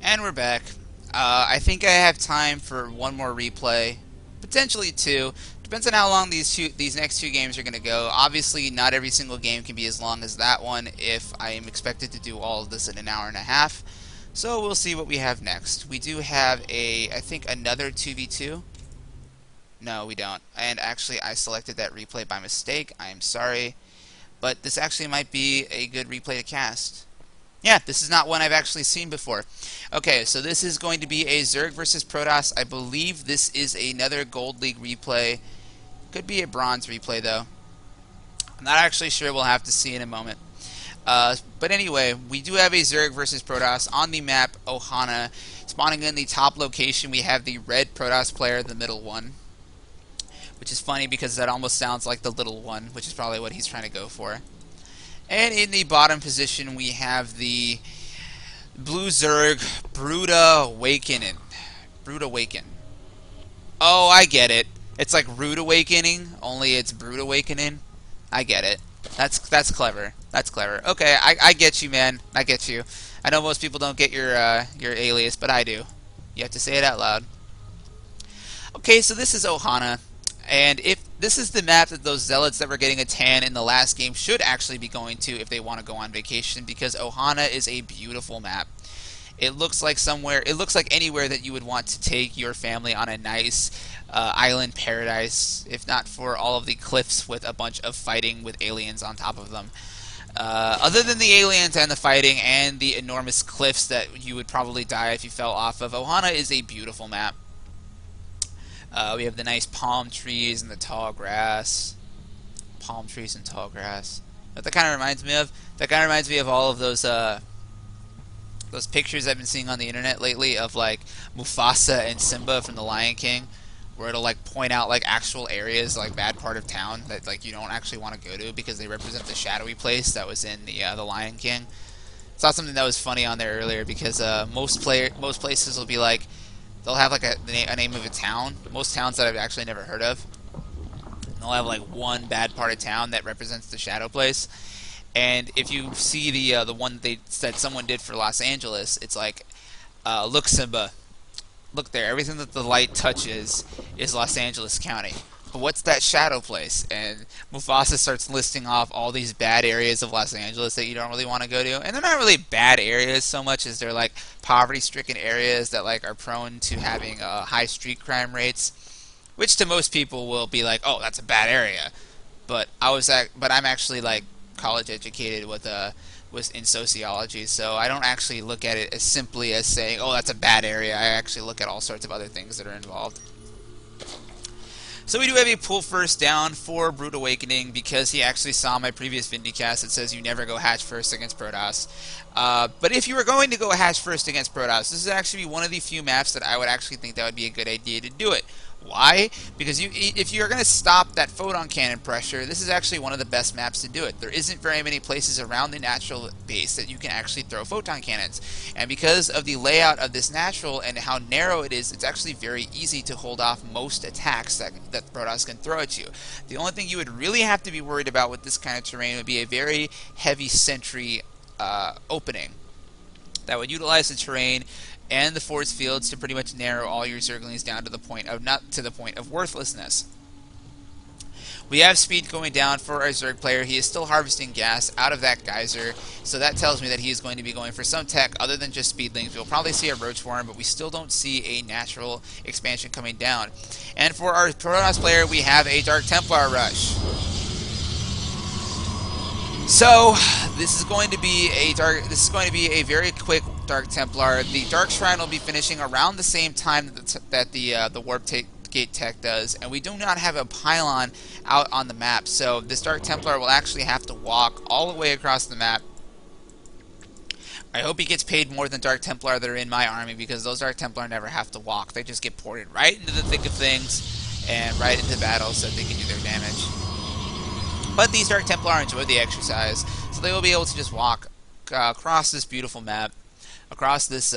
And we're back. I think I have time for one more replay, potentially two. Depends on how long these next two games are going to go. Obviously, not every single game can be as long as that one if I am expected to do all of this in an hour and a half. So we'll see what we have next. We do have I think another 2v2. No, we don't. And actually, I selected that replay by mistake. I am sorry. But this actually might be a good replay to cast. Yeah, this is not one I've actually seen before. Okay, so this is going to be a Zerg versus Protoss. I believe this is another Gold League replay. Could be a Bronze replay, though. I'm not actually sure. We'll have to see in a moment. But anyway, we do have a Zerg versus Protoss on the map Ohana. Spawning in the top location, we have the red Protoss player, the middle one. Which is funny because that almost sounds like the little one, which is probably what he's trying to go for. And in the bottom position, we have the Blue Zerg, Brood Awaken. Oh, I get it. It's like Rude Awakening, only it's Brood Awakening. I get it. That's clever. That's clever. Okay, I get you, man. I get you. I know most people don't get your alias, but I do. You have to say it out loud. Okay, so this is Ohana. And if this is the map that those zealots that were getting a tan in the last game should actually be going to if they want to go on vacation, because Ohana is a beautiful map. It looks like anywhere that you would want to take your family on a nice island paradise, if not for all of the cliffs with a bunch of fighting with aliens on top of them. Other than the aliens and the fighting and the enormous cliffs that you would probably die if you fell off of, Ohana is a beautiful map. We have the nice palm trees and the tall grass. Palm trees and tall grass. What that kind of reminds me of? That kind of reminds me of all of those pictures I've been seeing on the internet lately of like Mufasa and Simba from The Lion King, where it'll like point out like actual areas, like bad part of town that like you don't actually want to go to because they represent the shadowy place that was in the Lion King. Saw something that was funny on there earlier because most places will be like they'll have like a name of a town. Most towns that I've actually never heard of, they'll have like one bad part of town that represents the shadow place. And if you see the one that someone did for Los Angeles, it's like, look Simba, look there. Everything that the light touches is Los Angeles County. But what's that shadow place? And Mufasa starts listing off all these bad areas of Los Angeles that you don't really want to go to. And they're not really bad areas so much as they're like poverty-stricken areas that like are prone to having high street crime rates, which to most people will be like, oh, that's a bad area. But I'm actually like college educated with in sociology, so I don't actually look at it as simply as saying, oh, that's a bad area. I actually look at all sorts of other things that are involved. So we do have a pull first down for Brood Awakening because he actually saw my previous Vindicast that says you never go hatch first against Protoss. But if you were going to go hatch first against Protoss, this is actually one of the few maps that I would actually think that would be a good idea to do it. Why? Because if you're going to stop that photon cannon pressure, this is actually one of the best maps to do it. There isn't very many places around the natural base that you can actually throw photon cannons. And because of the layout of this natural and how narrow it is, it's actually very easy to hold off most attacks that Protoss can throw at you. The only thing you would really have to be worried about with this kind of terrain would be a very heavy sentry opening that would utilize the terrain and the force fields to pretty much narrow all your Zerglings down to the point of worthlessness. We have speed going down for our Zerg player. He is still harvesting gas out of that geyser, so that tells me that he is going to be going for some tech other than just speedlings. We'll probably see a roach worm, but we still don't see a natural expansion coming down. And for our Protoss player, we have a Dark Templar rush. So this is going to be a very quick Dark Templar. The Dark Shrine will be finishing around the same time that the Warp Gate tech does, and we do not have a pylon out on the map, so this Dark Templar will actually have to walk all the way across the map. I hope he gets paid more than Dark Templar that are in my army, because those Dark Templar never have to walk. They just get ported right into the thick of things and right into battle so that they can do their damage. But these Dark Templar enjoy the exercise, so they will be able to just walk across this beautiful map, across this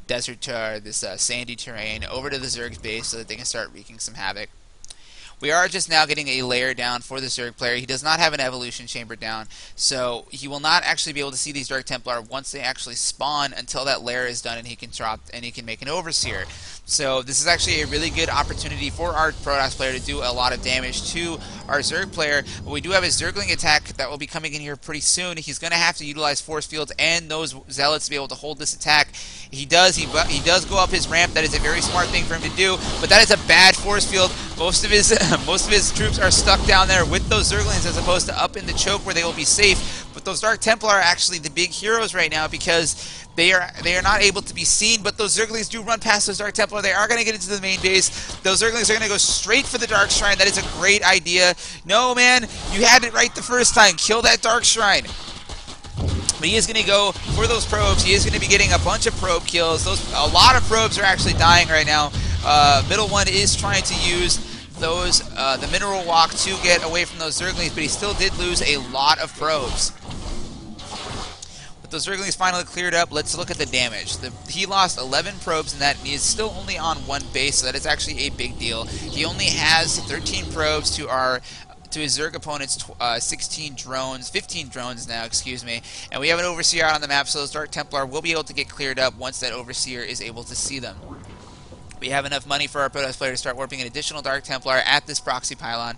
desert this sandy terrain, over to the Zerg's base so that they can start wreaking some havoc. We are just now getting a layer down for the Zerg player. He does not have an evolution chamber down, so he will not actually be able to see these Dark Templar once they actually spawn until that layer is done and he can drop and he can make an Overseer. So this is actually a really good opportunity for our Protoss player to do a lot of damage to our Zerg player. But we do have a Zergling attack that will be coming in here pretty soon. He's going to have to utilize force fields and those zealots to be able to hold this attack. He does go up his ramp. That is a very smart thing for him to do, but that is a bad force field. Most of his troops are stuck down there with those Zerglings as opposed to up in the choke where they will be safe. But those Dark Templar are actually the big heroes right now because they are not able to be seen, but those Zerglings do run past those Dark Templar. They are going to get into the main base. Those Zerglings are going to go straight for the Dark Shrine. That is a great idea. No, man, you had it right the first time. Kill that Dark Shrine. But he is going to go for those probes. He is going to be getting a bunch of probe kills. A lot of probes are actually dying right now. Middle one is trying to use the mineral walk to get away from those Zerglings, but he still did lose a lot of probes. Those Zerglings finally cleared up. Let's look at the damage. He lost 11 probes in that, and he is still only on one base, so that is actually a big deal. He only has 13 probes to his Zerg opponent's 15 drones now, excuse me. And we have an Overseer out on the map, so those Dark Templar will be able to get cleared up once that Overseer is able to see them. We have enough money for our Protoss player to start warping an additional Dark Templar at this proxy pylon.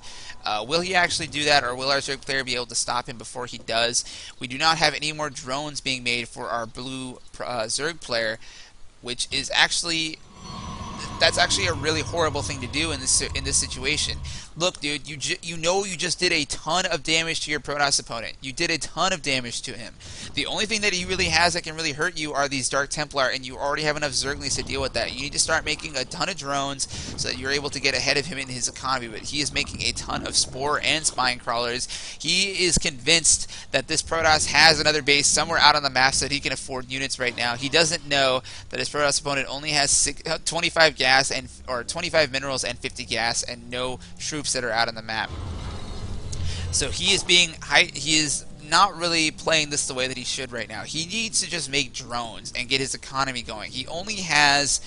Will he actually do that, or will our Zerg player be able to stop him before he does? We do not have any more drones being made for our blue Zerg player, which is actually... That's actually a really horrible thing to do in this situation. Look, dude, you just did a ton of damage to your Protoss opponent. You did a ton of damage to him. The only thing that he really has that can really hurt you are these Dark Templar, and you already have enough Zerglings to deal with that. You need to start making a ton of drones so that you're able to get ahead of him in his economy, but he is making a ton of Spore and Spine Crawlers. He is convinced that this Protoss has another base somewhere out on the map so that he can afford units right now. He doesn't know that his Protoss opponent only has 25 gas or 25 minerals and 50 gas and no troops that are out on the map. So he is not really playing this the way that he should right now. He needs to just make drones and get his economy going. He only has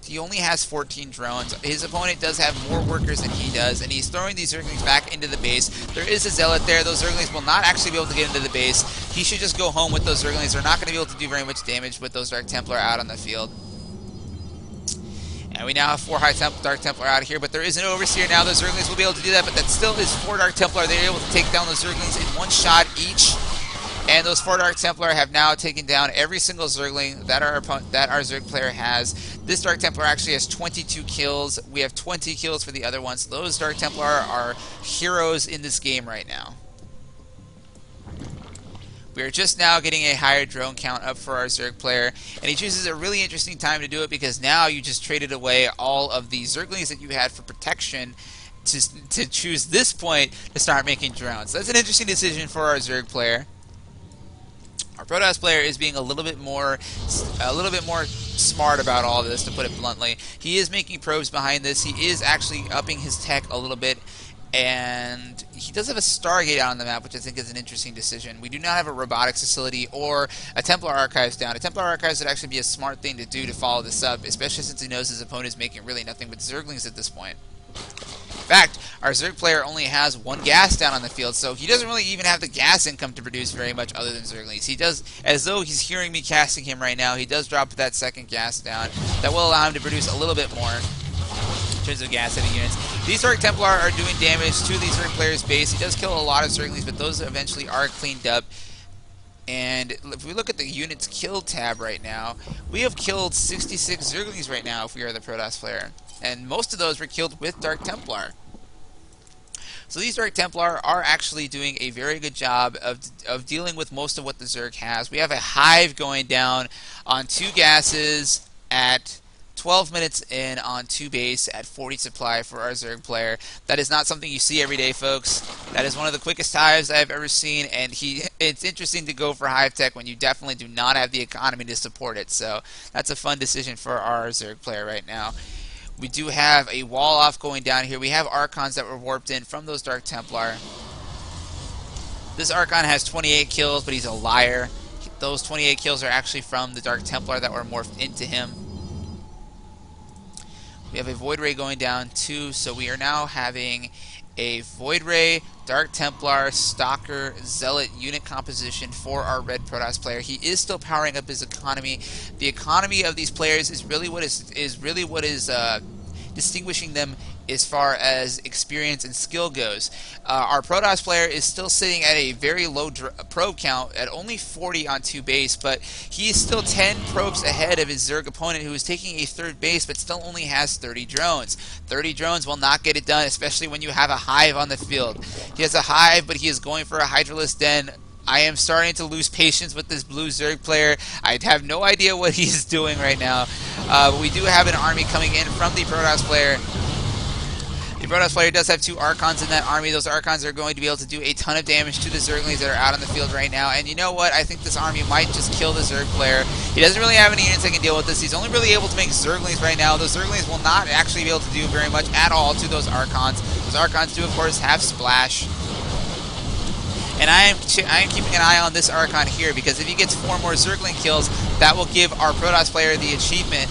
14 drones. His opponent does have more workers than he does, and he's throwing these Zerglings back into the base. There is a Zealot there. Those Zerglings will not actually be able to get into the base. He should just go home with those Zerglings. They're not going to be able to do very much damage with those Dark Templar out on the field. And we now have 4 Dark Templar out of here, but there is an Overseer now. Those Zerglings will be able to do that, but that still is 4 Dark Templar. They're able to take down those Zerglings in one shot each. And those 4 Dark Templar have now taken down every single Zergling that our Zerg player has. This Dark Templar actually has 22 kills. We have 20 kills for the other ones. Those Dark Templar are heroes in this game right now. We are just now getting a higher drone count up for our Zerg player, and he chooses a really interesting time to do it because now you just traded away all of the Zerglings that you had for protection to choose this point to start making drones. That's an interesting decision for our Zerg player. Our Protoss player is being a little bit more smart about all this, to put it bluntly. He is making probes behind this. He is actually upping his tech a little bit. And he does have a Stargate out on the map, which I think is an interesting decision. We do not have a robotics facility or a Templar Archives down. A Templar Archives would actually be a smart thing to do to follow this up, especially since he knows his opponent is making really nothing but Zerglings at this point. In fact, our Zerg player only has 1 gas down on the field, so he doesn't really even have the gas income to produce very much other than Zerglings. He does, as though he's hearing me casting him right now, he does drop that 2nd gas down. That will allow him to produce a little bit more in terms of gas heavy units. These Dark Templar are doing damage to the Zerg player's base. He does kill a lot of Zerglings, but those eventually are cleaned up. And if we look at the units killed tab right now, we have killed 66 Zerglings right now if we are the Protoss player. And most of those were killed with Dark Templar. So these Dark Templar are actually doing a very good job of dealing with most of what the Zerg has. We have a hive going down on 2 gases at 12 minutes in on 2 base at 40 supply for our Zerg player. That is not something you see every day, folks. That is one of the quickest hives I've ever seen, and it's interesting to go for hive tech when you definitely do not have the economy to support it. So that's a fun decision for our Zerg player right now. We do have a wall off going down here. We have Archons that were warped in from those Dark Templar. This Archon has 28 kills, but he's a liar. Those 28 kills are actually from the Dark Templar that were morphed into him. We have a Void Ray going down too, so we are now having a Void Ray, Dark Templar, Stalker, Zealot unit composition for our red Protoss player. He is still powering up his economy. The economy of these players is really what is distinguishing them as far as experience and skill goes. Our Protoss player is still sitting at a very low probe count at only 40 on 2 base, but he is still 10 probes ahead of his Zerg opponent, who is taking a 3rd base but still only has 30 drones. 30 drones will not get it done, especially when you have a hive on the field. He has a hive, but he is going for a Hydralisk Den. I am starting to lose patience with this blue Zerg player. I have no idea what he's doing right now. But we do have an army coming in from the Protoss player. The Protoss player does have 2 Archons in that army. Those Archons are going to be able to do a ton of damage to the Zerglings that are out on the field right now. And you know what? I think this army might just kill the Zerg player. He doesn't really have any units that can deal with this. He's only really able to make Zerglings right now. Those Zerglings will not actually be able to do very much at all to those Archons. Those Archons do, of course, have Splash. And I am keeping an eye on this Archon here, because if he gets 4 more Zergling kills, that will give our Protoss player the achievement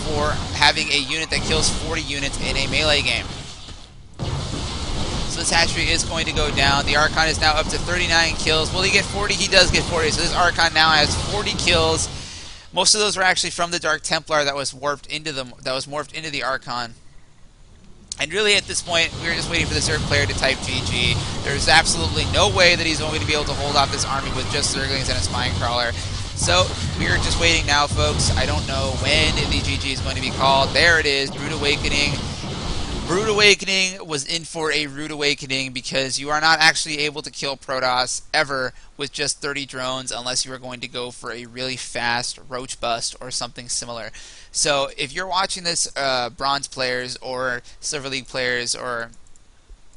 for having a unit that kills 40 units in a melee game. So this hatchery is going to go down. The Archon is now up to 39 kills. Will he get 40? He does get 40. So this Archon now has 40 kills. Most of those were actually from the Dark Templar that was morphed into the Archon. And really, at this point, we're just waiting for the Zerg player to type GG. There's absolutely no way that he's going to be able to hold off this army with just Zerglings and a Spine Crawler. So, we're just waiting now, folks. I don't know when the GG is going to be called. There it is, Brood Awakening. Brood Awakening was in for a rude awakening, because you are not actually able to kill Protoss ever with just 30 drones unless you are going to go for a really fast Roach Bust or something similar. So if you're watching this, Bronze players or Silver League players or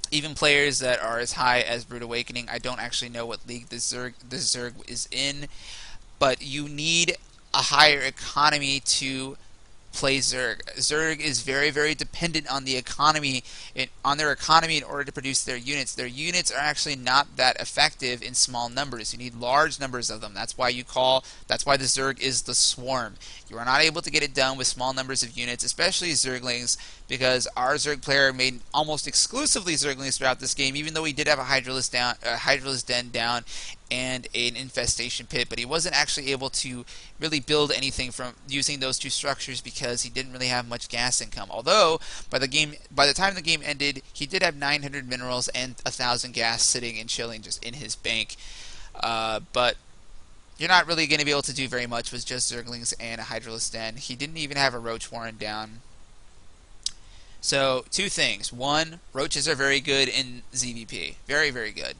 even players that are as high as Brood Awakening, I don't actually know what league this Zerg is in, but you need a higher economy to play Zerg. Zerg is very, very dependent on the economy, on their economy in order to produce their units. Their units are actually not that effective in small numbers. You need large numbers of them. That's why the Zerg is the swarm. You are not able to get it done with small numbers of units, especially Zerglings, because our Zerg player made almost exclusively Zerglings throughout this game, even though he did have a Hydralisk Den down and an infestation pit, but he wasn't actually able to really build anything from using those 2 structures because he didn't really have much gas income. Although by the time the game ended, he did have 900 minerals and 1,000 gas sitting and chilling just in his bank. But you're not really going to be able to do very much with just Zerglings and a Hydralisk Den. He didn't even have a Roach Warren down. So 2 things: 1, roaches are very good in ZVP, very, very good.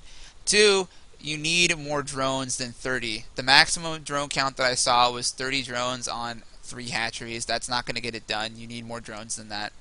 2, you need more drones than 30. The maximum drone count that I saw was 30 drones on 3 hatcheries. That's not going to get it done. You need more drones than that.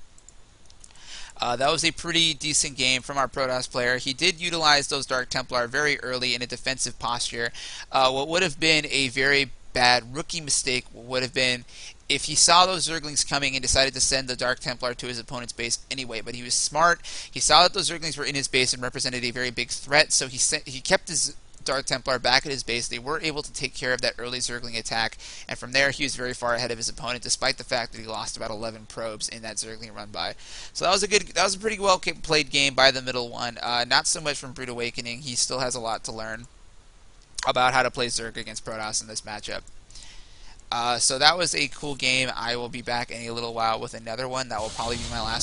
That was a pretty decent game from our Protoss player. He did utilize those Dark Templar very early in a defensive posture. What would have been a very bad rookie mistake would have been if he saw those Zerglings coming and decided to send the Dark Templar to his opponent's base anyway. But he was smart. He saw that those Zerglings were in his base and represented a very big threat, so he kept his Dark Templar back at his base. They were able to take care of that early Zergling attack, and from there he was very far ahead of his opponent, despite the fact that he lost about 11 probes in that Zergling run by. So that was a pretty well played game by the middle one. Not so much from Brood Awakening. He still has a lot to learn about how to play Zerg against Protoss in this matchup. So that was a cool game. I will be back in a little while with another one. That will probably be my last